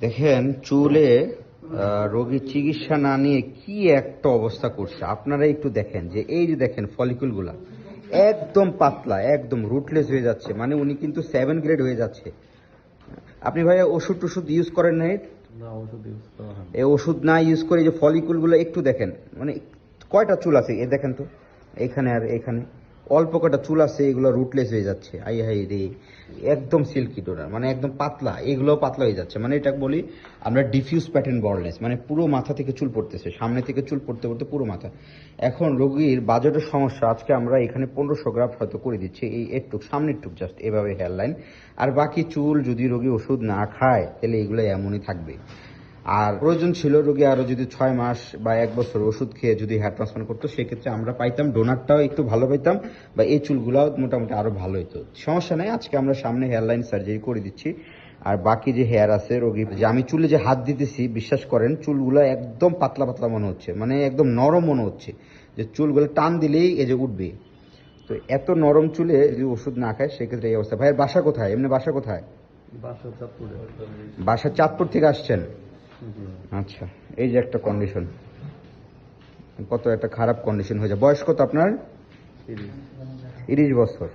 দেখেন চুলে রোগীর চিকিৎসা না নিয়ে কি একটা অবস্থা করছে। আপনারা একটু দেখেন যে এই যে দেখেন ফলিকুলগুলা একদম পাতলা, একদম রুটলেস হয়ে যাচ্ছে, মানে উনি কিন্তু 7 গ্রেড হয়ে যাচ্ছে। আপনি ভাই ওষুধ টষুধ ইউজ করেন নাই? না, ওষুধ ইউজ করা হয় না। এই ওষুধ না ইউজ করে যে ফলিকুলগুলো একটু দেখেন, মানে কয়টা চুল আছে এ দেখেন তো, এখানে আর এখানে অল্প কয়টা চুল আছে, এগুলো রুটলেস হয়ে যাচ্ছে। আই হাই রে, একদম সিল্কি ডোনার, মানে একদম পাতলা, এগুলো পাতলা হয়ে যাচ্ছে। মানে এটা বলি আমরা ডিফিউজ প্যাটার্ন বলনেস, মানে পুরো মাথা থেকে চুল পড়তেছে, সামনে থেকে চুল পড়তে পড়তে পুরো মাথা। এখন রোগীর বাজেটের সমস্যা, আজকে আমরা এখানে 1500 গ্রাফ হয়তো করে দিচ্ছি, এই একটুক সামনের টুক জাস্ট এভাবে হেয়ার লাইন, আর বাকি চুল যদি রোগী ওষুধ না খায় তাহলে এগুলো এমনই থাকবে। আর প্রয়োজন ছিল রোগী আরো যদি 6 মাস বা 1 বছর ওষুধ খেয়ে যদি হেয়ার ট্রান্সপ্লান্ট করতো, সেক্ষেত্রে আমরা পাইতাম, ডোনারটাও একটু ভালো পাইতাম, বা এই চুলগুলাও মোটামুটি আরো ভালো হতো। সমস্যা নাই, আজকে আমরা সামনে হেয়ার লাইন সার্জারি করে দিচ্ছি। আর বাকি যে হেয়ার আছে রোগী, যে আমি চুলে যে হাত দিতেছি, বিশ্বাস করেন চুলগুলো একদম পাতলা পাতলা মনে হচ্ছে, মানে একদম নরম মনে হচ্ছে, যে চুলগুলো টান দিলেই এই যে উঠবে। তো এত নরম চুলে যদি ওষুধ না খায় সেক্ষেত্রে এই অবস্থা। ভাইয়ের বাসা কোথায়? এমনি বাসা কোথায়? বাসা চাঁদপুরে। বাসা চাঁদপুর থেকে আসছেন? জি। আচ্ছা, এই যে একটা কন্ডিশন, কত একটা খারাপ কন্ডিশন হয়ে যায়। বয়স কত আপনার? 30। 30 বছর।